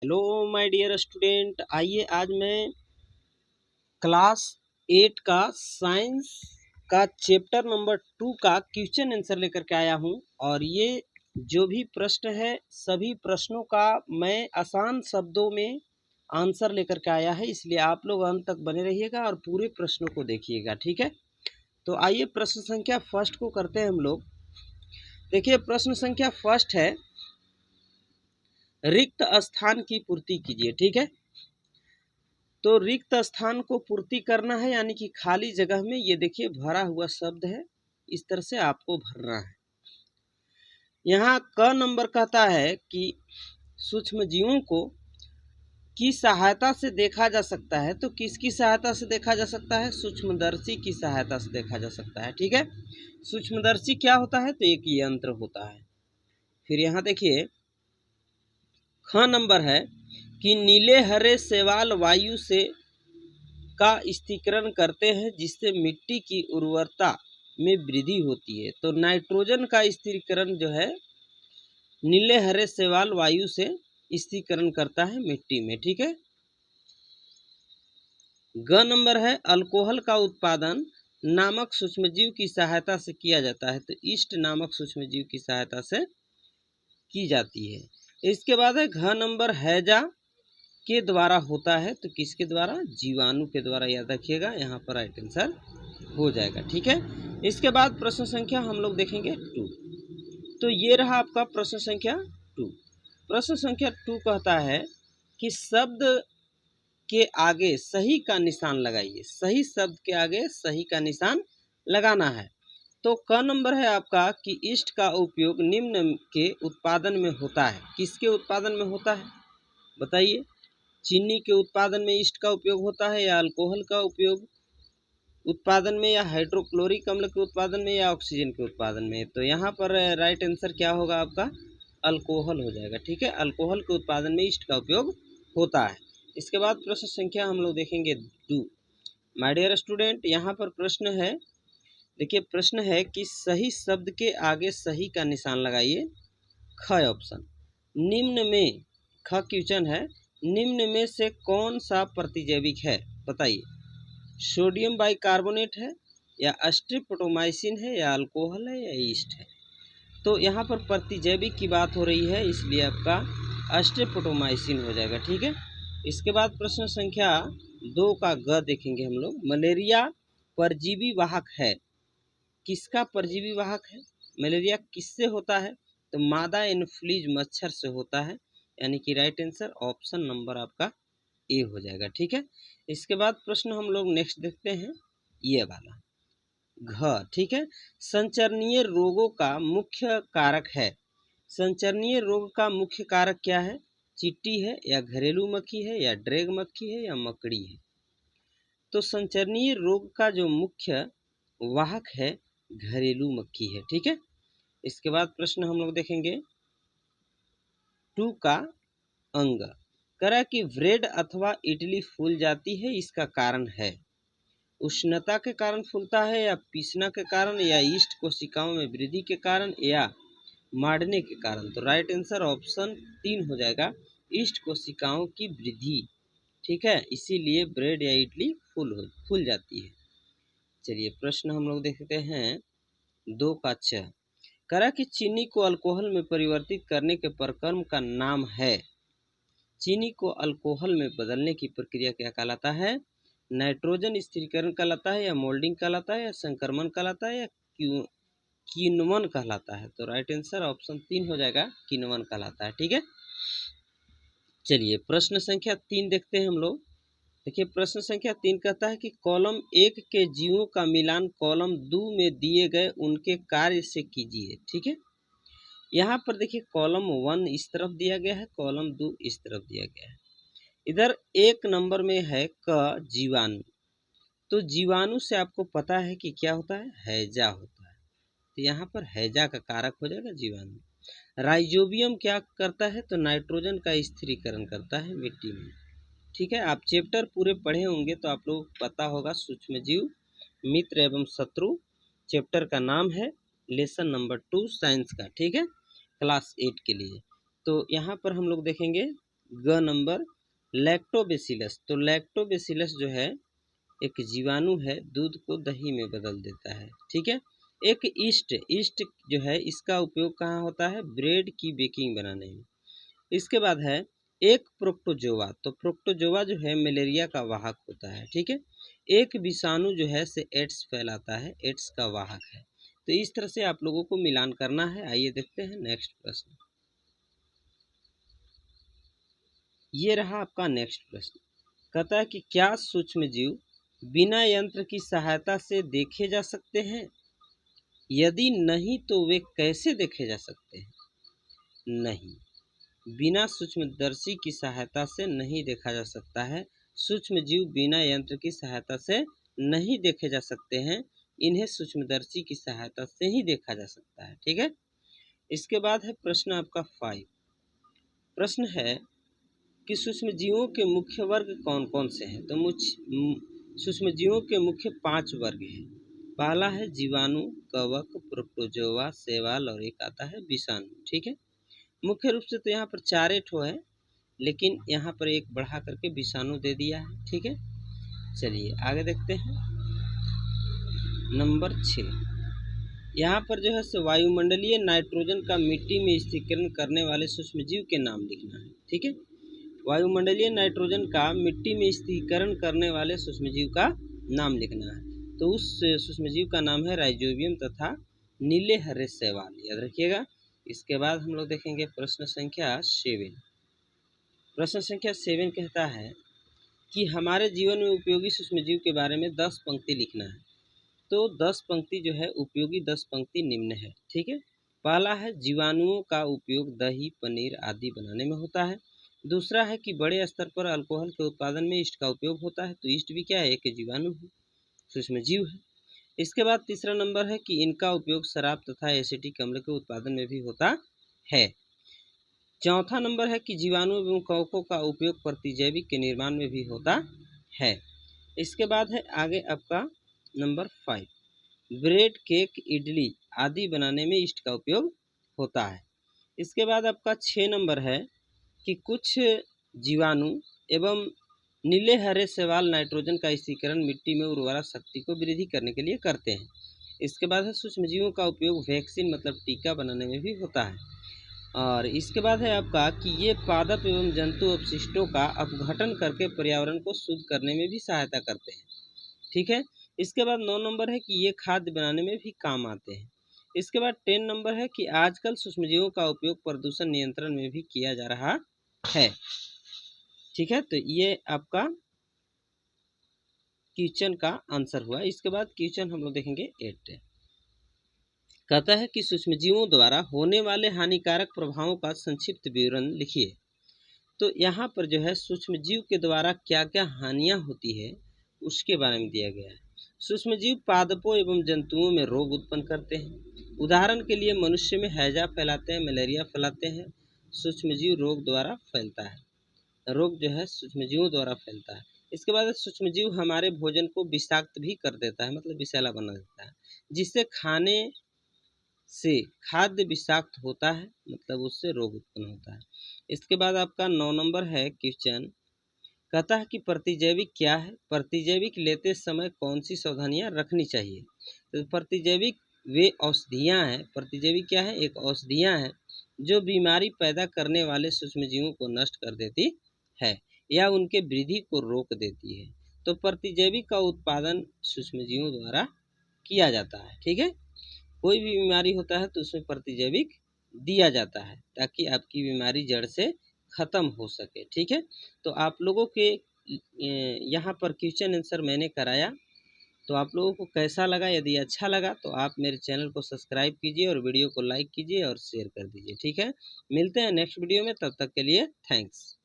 Hello my dear student, आइए आज मैं क्लास 8 का साइंस का चैप्टर नंबर 2 का क्वेश्चन आंसर लेकर के आया हूं। और ये जो भी प्रश्न है सभी प्रश्नों का मैं आसान शब्दों में आंसर लेकर के आया है, इसलिए आप लोग अंत तक बने रहिएगा और पूरे प्रश्नों को देखिएगा। ठीक है, तो आइए प्रश्न संख्या फर्स्ट को करते हैं हम लोग। देखिए, प्रश्न संख्या फर्स्ट है, रिक्त स्थान की पूर्ति कीजिए। ठीक है, तो रिक्त स्थान को पूर्ति करना है, यानी कि खाली जगह में ये देखिए भरा हुआ शब्द है, इस तरह से आपको भरना है। यहाँ क नंबर कहता है कि सूक्ष्म जीवों को की सहायता से देखा जा सकता है। तो किसकी सहायता से देखा जा सकता है? सूक्ष्मदर्शी की सहायता से देखा जा सकता है। ठीक है, सूक्ष्मदर्शी क्या होता है? तो एक यंत्र होता है। फिर यहाँ देखिए ख नंबर है कि नीले हरे शैवाल वायु से का स्थिरीकरण करते हैं, जिससे मिट्टी की उर्वरता में वृद्धि होती है। तो नाइट्रोजन का स्थिरीकरण जो है नीले हरे शैवाल वायु से स्थिरीकरण करता है मिट्टी में। ठीक है, ग नंबर है, अल्कोहल का उत्पादन नामक सूक्ष्मजीव की सहायता से किया जाता है। तो ईस्ट नामक सूक्ष्मजीव की सहायता से की जाती है। इसके बाद है घ नंबर, हैजा के द्वारा होता है। तो किसके द्वारा? जीवाणु के द्वारा। याद रखिएगा, यहाँ पर राइट आंसर हो जाएगा। ठीक है, इसके बाद प्रश्न संख्या हम लोग देखेंगे 2। तो ये रहा आपका प्रश्न संख्या 2। प्रश्न संख्या 2 कहता है कि शब्द के आगे सही का निशान लगाइए। सही शब्द के आगे सही का निशान लगाना है। तो क नंबर है आपका कि ईस्ट का उपयोग निम्न के उत्पादन में होता है। किसके उत्पादन में होता है बताइए? चीनी के उत्पादन में ईस्ट का उपयोग होता है, या अल्कोहल का उपयोग उत्पादन में, या हाइड्रोक्लोरिक अम्ल के उत्पादन में, या ऑक्सीजन के उत्पादन में? तो यहाँ पर राइट आंसर क्या होगा आपका? अल्कोहल हो जाएगा। ठीक है, अल्कोहल के उत्पादन में ईस्ट का उपयोग होता है। इसके बाद प्रश्न संख्या हम लोग देखेंगे 2। माय डियर स्टूडेंट, यहाँ पर प्रश्न है, देखिए प्रश्न है कि सही शब्द के आगे सही का निशान लगाइए। ख ऑप्शन, निम्न में, ख क्वेश्चन है, निम्न में से कौन सा प्रतिजैविक है? बताइए, सोडियम बाइकार्बोनेट है, या स्ट्रिप्टोमाइसिन है, या अल्कोहल है, या ईस्ट है? तो यहाँ पर प्रतिजैविक की बात हो रही है, इसलिए आपका स्ट्रिप्टोमाइसिन हो जाएगा। ठीक है, इसके बाद प्रश्न संख्या 2 का ग देखेंगे हम लोग। मलेरिया परजीवी वाहक है। किसका परजीवी वाहक है? मलेरिया किससे होता है? तो मादा एनोफ्लीज मच्छर से होता है, यानी कि राइट आंसर ऑप्शन नंबर आपका ए हो जाएगा। ठीक है, इसके बाद प्रश्न हम लोग नेक्स्ट देखते हैं, ये वाला घ। ठीक है, संचरणीय रोगों का मुख्य कारक है। संचरणीय रोग का मुख्य कारक क्या है? चींटी है, या घरेलू मक्खी है, या ड्रैग मक्खी है, या मकड़ी है? तो संचरणीय रोग का जो मुख्य वाहक है घरेलू मक्खी है। ठीक है, इसके बाद प्रश्न हम लोग देखेंगे 2 का अंग। करा कि ब्रेड अथवा इडली फूल जाती है, इसका कारण है? उष्णता के कारण फूलता है, या पीसना के कारण, या ईस्ट कोशिकाओं में वृद्धि के कारण, या मारने के कारण? तो राइट आंसर ऑप्शन 3 हो जाएगा, ईस्ट कोशिकाओं की वृद्धि। ठीक है, इसीलिए ब्रेड या इडली फूल जाती है। चलिए प्रश्न हम लोग देखते हैं 2 का च। करा कि चीनी को अल्कोहल में परिवर्तित करने के प्रक्रम का नाम है। चीनी को अल्कोहल में बदलने की प्रक्रिया क्या कहलाता है? नाइट्रोजन स्थिरीकरण कहलाता है, या मोल्डिंग कहलाता है, या संक्रमण कहलाता है, या किण्वन कहलाता है? तो राइट आंसर ऑप्शन 3 हो जाएगा, किण्वन कहलाता है। ठीक है, चलिए प्रश्न संख्या 3 देखते हैं हम लोग। देखिए प्रश्न संख्या 3 कहता है कि कॉलम 1 के जीवों का मिलान कॉलम 2 में दिए गए उनके कार्य से कीजिए। ठीक है, यहाँ पर देखिए कॉलम 1 इस तरफ दिया गया है, कॉलम 2 इस तरफ दिया गया है। इधर 1 नंबर में है क जीवाणु। तो जीवाणु से आपको पता है कि क्या होता है? हैजा होता है। तो यहाँ पर हैजा का कारक हो जाएगा जीवाणु। राइजोबियम क्या करता है? तो नाइट्रोजन का स्थिरीकरण करता है मिट्टी में। ठीक है, आप चैप्टर पूरे पढ़े होंगे तो आप लोग पता होगा, सूक्ष्मजीव मित्र एवं शत्रु चैप्टर का नाम है, लेसन नंबर 2 साइंस का। ठीक है, क्लास 8 के लिए। तो यहाँ पर हम लोग देखेंगे ग नंबर लैक्टोबैसिलस। तो लैक्टोबैसिलस जो है एक जीवाणु है, दूध को दही में बदल देता है। ठीक है। एक ईस्ट, ईस्ट जो है इसका उपयोग कहाँ होता है? ब्रेड की बेकिंग बनाने में। इसके बाद है एक प्रोक्टोजोआ। तो प्रोक्टोजोआ जो है मलेरिया का वाहक होता है। ठीक है। एक विषाणु जो है से एड्स फैलाता है, एड्स का वाहक है। तो इस तरह से आप लोगों को मिलान करना है। आइए देखते हैं नेक्स्ट प्रश्न। ये रहा आपका नेक्स्ट प्रश्न। कहता है कि क्या सूक्ष्म जीव बिना यंत्र की सहायता से देखे जा सकते हैं? यदि नहीं तो वे कैसे देखे जा सकते हैं? नहीं, बिना सूक्ष्मदर्शी की सहायता से नहीं देखा जा सकता है। सूक्ष्म जीव बिना यंत्र की सहायता से नहीं देखे जा सकते हैं, इन्हें सूक्ष्मदर्शी की सहायता से ही देखा जा सकता है। ठीक है। इसके बाद है प्रश्न आपका 5। प्रश्न है कि सूक्ष्म जीवों के मुख्य वर्ग कौन कौन से हैं? तो सूक्ष्म जीवों के मुख्य 5 वर्ग हैं। पहला है जीवाणु, कवक, प्रोटोजोआ, शैवाल और एक आता है विषाणु। ठीक है। मुख्य रूप से तो यहाँ पर 4 ठो है, लेकिन यहाँ पर एक बढ़ा करके विषाणु दे दिया है। ठीक है। चलिए आगे देखते हैं। नंबर 6, यहाँ पर जो है से वायुमंडलीय नाइट्रोजन का मिट्टी में स्थिरीकरण करने वाले सूक्ष्मजीव के नाम लिखना है। ठीक है। वायुमंडलीय नाइट्रोजन का मिट्टी में स्थिरीकरण करने वाले सूक्ष्मजीव का नाम लिखना है। तो उस सूक्ष्मजीव का नाम है राइजोबियम तथा नीले हरे शैवाल, याद रखिएगा। इसके बाद हम लोग देखेंगे प्रश्न संख्या 7। प्रश्न संख्या 7 कहता है कि हमारे जीवन में उपयोगी सूक्ष्मजीव के बारे में 10 पंक्ति लिखना है। तो 10 पंक्ति जो है उपयोगी 10 पंक्ति निम्न है। ठीक है। पहला है जीवाणुओं का उपयोग दही, पनीर आदि बनाने में होता है। दूसरा है कि बड़े स्तर पर अल्कोहल के उत्पादन में ईस्ट का उपयोग होता है। तो ईस्ट भी क्या है? एक जीवाणु है, सूक्ष्मजीव है। इसके बाद तीसरा नंबर है कि इनका उपयोग शराब तथा एसिटिक अम्ल के उत्पादन में भी होता है। चौथा नंबर है कि जीवाणु एवं कवकों का उपयोग प्रतिजैविक के निर्माण में भी होता है। इसके बाद है आगे आपका नंबर 5, ब्रेड, केक, इडली आदि बनाने में ईस्ट का उपयोग होता है। इसके बाद आपका 6 नंबर है कि कुछ जीवाणु एवं नीले हरे शैवाल नाइट्रोजन का स्थिरीकरण मिट्टी में उर्वरा शक्ति को वृद्धि करने के लिए करते हैं। इसके बाद है सूक्ष्मजीवों का उपयोग वैक्सीन मतलब टीका बनाने में भी होता है। और इसके बाद है आपका कि ये पादप एवं जंतु अपशिष्टों का अपघटन करके पर्यावरण को शुद्ध करने में भी सहायता करते हैं। ठीक है। इसके बाद 9 नंबर है कि ये खाद्य बनाने में भी काम आते हैं। इसके बाद 10 नंबर है कि आजकल सूक्ष्मजीवों का उपयोग प्रदूषण नियंत्रण में भी किया जा रहा है। ठीक है। तो ये आपका क्वेश्चन का आंसर हुआ। इसके बाद क्वेश्चन हम लोग देखेंगे 8। कहता है कि सूक्ष्मजीवों द्वारा होने वाले हानिकारक प्रभावों का संक्षिप्त विवरण लिखिए। तो यहाँ पर जो है सूक्ष्मजीव के द्वारा क्या क्या हानियाँ होती है उसके बारे में दिया गया है। सूक्ष्मजीव पादपों एवं जंतुओं में रोग उत्पन्न करते हैं। उदाहरण के लिए मनुष्य में हैजा फैलाते हैं, मलेरिया फैलाते हैं। सूक्ष्मजीव रोग द्वारा फैलता है, रोग जो है सूक्ष्मजीवों द्वारा फैलता है। इसके बाद सूक्ष्मजीव हमारे भोजन को विषाक्त भी कर देता है, मतलब विषैला बना देता है, जिससे खाने से खाद्य विषाक्त होता है, मतलब उससे रोग उत्पन्न होता है। इसके बाद आपका 9 नंबर है क्वेश्चन। कहता है कि प्रतिजैविक क्या है? प्रतिजैविक लेते समय कौन सी सावधानियां रखनी चाहिए? तो प्रतिजैविक वे औषधियां हैं। प्रतिजैविक क्या है? एक औषधियां हैं जो बीमारी पैदा करने वाले सूक्ष्मजीवों को नष्ट कर देती है या उनके वृद्धि को रोक देती है। तो प्रतिजैविक का उत्पादन सूक्ष्मजीवों द्वारा किया जाता है। ठीक है। कोई भी बीमारी होता है तो उसमें प्रतिजैविक दिया जाता है ताकि आपकी बीमारी जड़ से खत्म हो सके। ठीक है। तो आप लोगों के यहाँ पर क्वेश्चन आंसर मैंने कराया, तो आप लोगों को कैसा लगा? यदि अच्छा लगा तो आप मेरे चैनल को सब्सक्राइब कीजिए और वीडियो को लाइक कीजिए और शेयर कर दीजिए। ठीक है। मिलते हैं नेक्स्ट वीडियो में, तब तक के लिए थैंक्स।